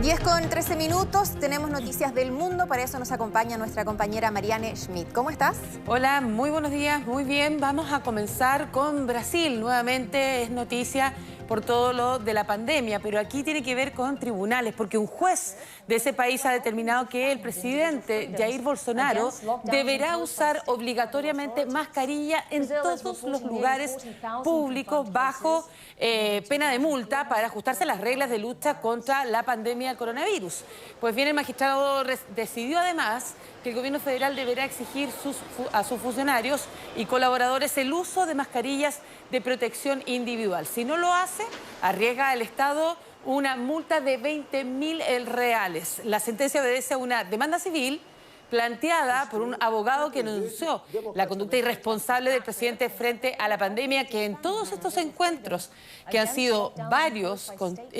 10:13, tenemos noticias del mundo, para eso nos acompaña nuestra compañera Marianne Schmidt. ¿Cómo estás? Hola, muy buenos días, muy bien. Vamos a comenzar con Brasil. Nuevamente es noticia por todo lo de la pandemia, pero aquí tiene que ver con tribunales, porque un juez de ese país ha determinado que el presidente Jair Bolsonaro deberá usar obligatoriamente mascarilla en todos los lugares públicos bajo pena de multa para ajustarse a las reglas de lucha contra la pandemia del coronavirus. Pues bien, el magistrado decidió además que el gobierno federal deberá exigir a sus funcionarios y colaboradores el uso de mascarillas de protección individual. Si no lo hace, arriesga al Estado una multa de 20.000 reales. La sentencia obedece a una demanda civil planteada por un abogado que denunció la conducta irresponsable del presidente frente a la pandemia, que en todos estos encuentros, que han sido varios,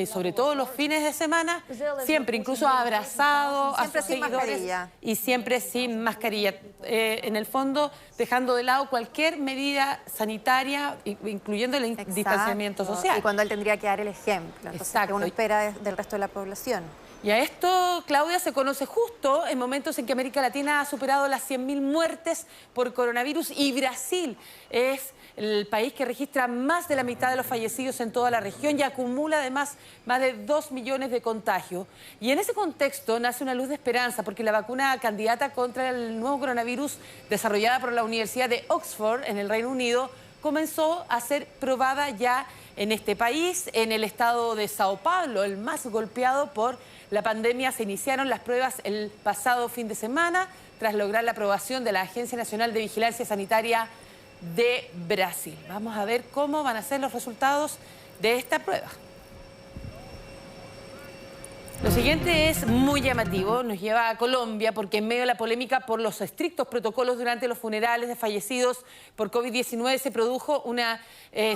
sobre todo los fines de semana, siempre incluso ha abrazado a sus seguidores y siempre sin mascarilla. En el fondo, dejando de lado cualquier medida sanitaria, incluyendo el distanciamiento social. Y cuando él tendría que dar el ejemplo. Entonces, que uno espera del resto de la población. Y a esto, Claudia, se conoce justo en momentos en que América Latina ha superado las 100.000 muertes por coronavirus y Brasil es el país que registra más de la mitad de los fallecidos en toda la región y acumula además más de 2 millones de contagios. Y en ese contexto nace una luz de esperanza, porque la vacuna candidata contra el nuevo coronavirus desarrollada por la Universidad de Oxford en el Reino Unido comenzó a ser probada ya en este país. En el estado de Sao Paulo, el más golpeado por la pandemia, se iniciaron las pruebas el pasado fin de semana tras lograr la aprobación de la Agencia Nacional de Vigilancia Sanitaria de Brasil. Vamos a ver cómo van a ser los resultados de esta prueba. Lo siguiente es muy llamativo, nos lleva a Colombia, porque en medio de la polémica por los estrictos protocolos durante los funerales de fallecidos por COVID-19 se produjo una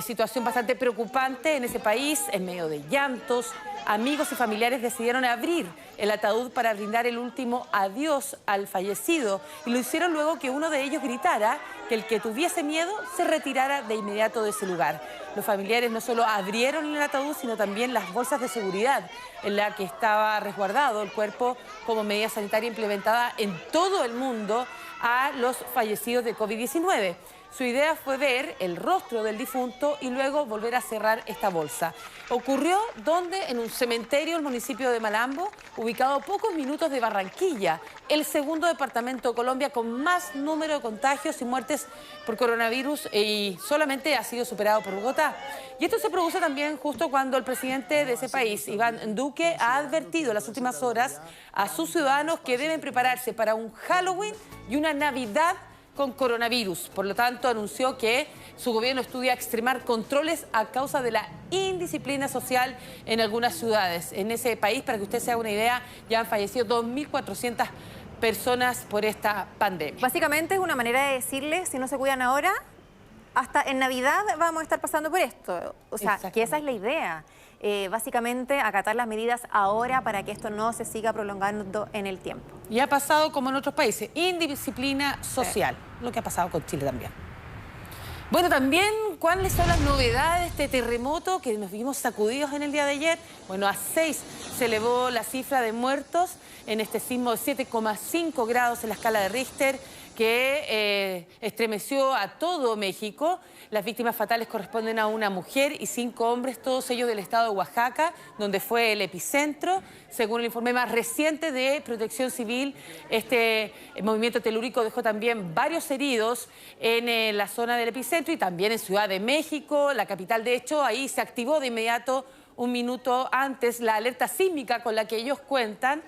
situación bastante preocupante en ese país. En medio de llantos, amigos y familiares decidieron abrir el ataúd para brindar el último adiós al fallecido, y lo hicieron luego que uno de ellos gritara que el que tuviese miedo se retirara de inmediato de ese lugar. Los familiares no solo abrieron el ataúd, sino también las bolsas de seguridad en la que estaba resguardado el cuerpo como medida sanitaria implementada en todo el mundo a los fallecidos de COVID-19. Su idea fue ver el rostro del difunto y luego volver a cerrar esta bolsa. Ocurrió donde, en un cementerio del municipio de Malambo, ubicado a pocos minutos de Barranquilla, el segundo departamento de Colombia con más número de contagios y muertes por coronavirus, y solamente ha sido superado por Bogotá. Y esto se produce también justo cuando el presidente de ese país, Iván Duque, ha advertido en las últimas horas a sus ciudadanos que deben prepararse para un Halloween y una Navidad con coronavirus. Por lo tanto, anunció que su gobierno estudia extremar controles a causa de la indisciplina social en algunas ciudades. En ese país, para que usted se haga una idea, ya han fallecido 2.400 personas por esta pandemia. Básicamente es una manera de decirle, si no se cuidan ahora, hasta en Navidad vamos a estar pasando por esto. O sea, que esa es la idea. Básicamente acatar las medidas ahora para que esto no se siga prolongando en el tiempo. Y ha pasado como en otros países, indisciplina social, lo que ha pasado con Chile también. Bueno, también, ¿cuáles son las novedades de este terremoto que nos vimos sacudidos en el día de ayer? Bueno, a 6 se elevó la cifra de muertos en este sismo de 7,5 grados en la escala de Richter, que estremeció a todo México. Las víctimas fatales corresponden a una mujer y 5 hombres, todos ellos del estado de Oaxaca, donde fue el epicentro. Según el informe más reciente de Protección Civil, este movimiento telúrico dejó también varios heridos en la zona del epicentro y también en Ciudad de México, la capital. De hecho, ahí se activó de inmediato, un minuto antes, la alerta sísmica con la que ellos cuentan,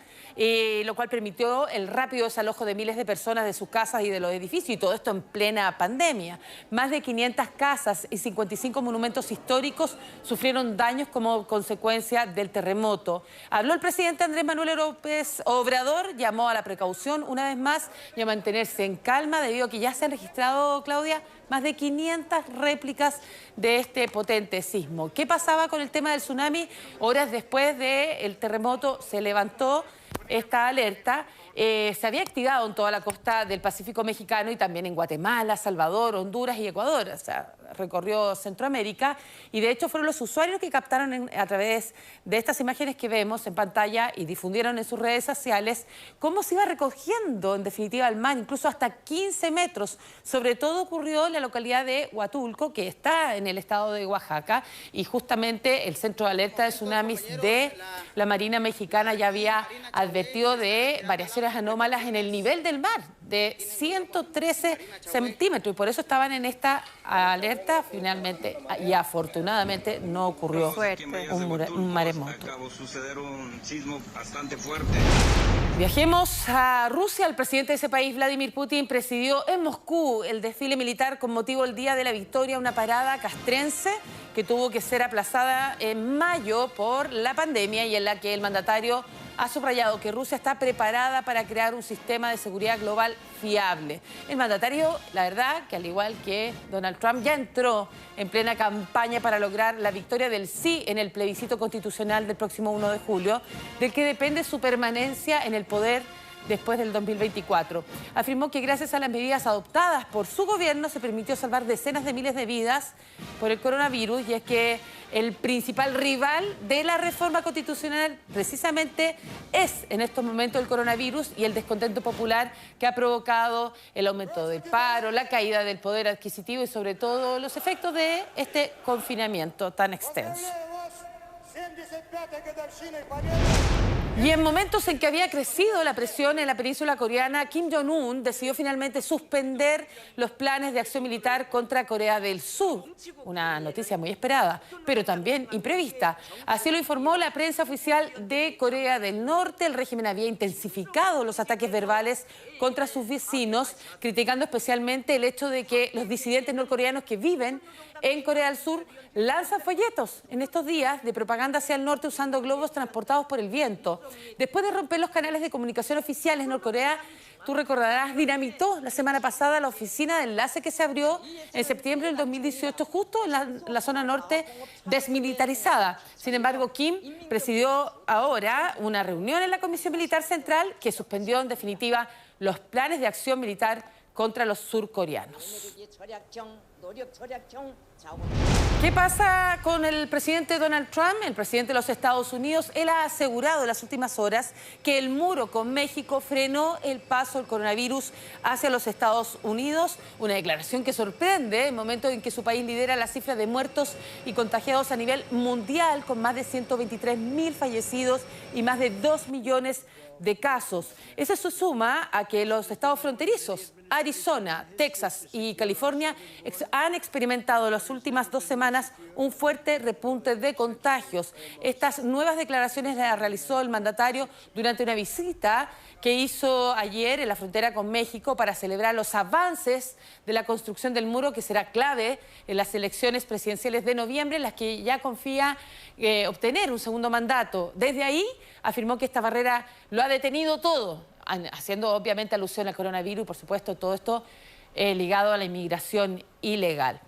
lo cual permitió el rápido desalojo de miles de personas de sus casas y de los edificios, y todo esto en plena pandemia. Más de 500 casas y 55 monumentos históricos sufrieron daños como consecuencia del terremoto. Habló el presidente Andrés Manuel López Obrador, llamó a la precaución una vez más y a mantenerse en calma, debido a que ya se han registrado, Claudia, más de 500 réplicas de este potente sismo. ¿Qué pasaba con el tema del tsunami? Horas después del terremoto se levantó esta alerta. Se había activado en toda la costa del Pacífico mexicano y también en Guatemala, Salvador, Honduras y Ecuador. O sea, recorrió Centroamérica y de hecho fueron los usuarios que captaron a través de estas imágenes que vemos en pantalla y difundieron en sus redes sociales cómo se iba recogiendo en definitiva el mar, incluso hasta 15 metros. Sobre todo ocurrió en la localidad de Huatulco, que está en el estado de Oaxaca, y justamente el Centro de Alerta de Tsunamis de la Marina Mexicana ya había advertido de variaciones anómalas en el nivel del mar de 113 centímetros y por eso estaban en esta alerta. Finalmente y afortunadamente no ocurrió un maremoto. Viajemos a Rusia. El presidente de ese país, Vladimir Putin, presidió en Moscú el desfile militar con motivo del Día de la Victoria, una parada castrense que tuvo que ser aplazada en mayo por la pandemia y en la que el mandatario ha subrayado que Rusia está preparada para crear un sistema de seguridad global fiable. El mandatario, la verdad, que al igual que Donald Trump, ya entró en plena campaña para lograr la victoria del sí en el plebiscito constitucional del próximo 1 de julio, del que depende su permanencia en el poder después del 2024. Afirmó que gracias a las medidas adoptadas por su gobierno se permitió salvar decenas de miles de vidas por el coronavirus, y es que el principal rival de la reforma constitucional precisamente es en estos momentos el coronavirus y el descontento popular que ha provocado el aumento del paro, la caída del poder adquisitivo y sobre todo los efectos de este confinamiento tan extenso. Y en momentos en que había crecido la presión en la península coreana, Kim Jong-un decidió finalmente suspender los planes de acción militar contra Corea del Sur. Una noticia muy esperada, pero también imprevista. Así lo informó la prensa oficial de Corea del Norte. El régimen había intensificado los ataques verbales contra sus vecinos, criticando especialmente el hecho de que los disidentes norcoreanos que viven en Corea del Sur lanzan folletos en estos días de propaganda hacia el norte usando globos transportados por el viento. Después de romper los canales de comunicación oficiales, Norcorea, tú recordarás, dinamitó la semana pasada la oficina de enlace que se abrió en septiembre del 2018 justo en la zona norte desmilitarizada. Sin embargo, Kim presidió ahora una reunión en la Comisión Militar Central que suspendió en definitiva los planes de acción militar contra los surcoreanos. ¿Qué pasa con el presidente Donald Trump, el presidente de los Estados Unidos? Él ha asegurado en las últimas horas que el muro con México frenó el paso del coronavirus hacia los Estados Unidos. Una declaración que sorprende en el momento en que su país lidera la cifra de muertos y contagiados a nivel mundial, con más de 123.000 fallecidos y más de 2 millones de casos. Eso se suma a que los estados fronterizos, Arizona, Texas y California, han experimentado en las últimas 2 semanas un fuerte repunte de contagios. Estas nuevas declaraciones las realizó el mandatario durante una visita que hizo ayer en la frontera con México para celebrar los avances de la construcción del muro, que será clave en las elecciones presidenciales de noviembre, en las que ya confía obtener un segundo mandato. Desde ahí afirmó que esta barrera lo ha detenido todo, haciendo obviamente alusión al coronavirus y por supuesto todo esto ligado a la inmigración ilegal.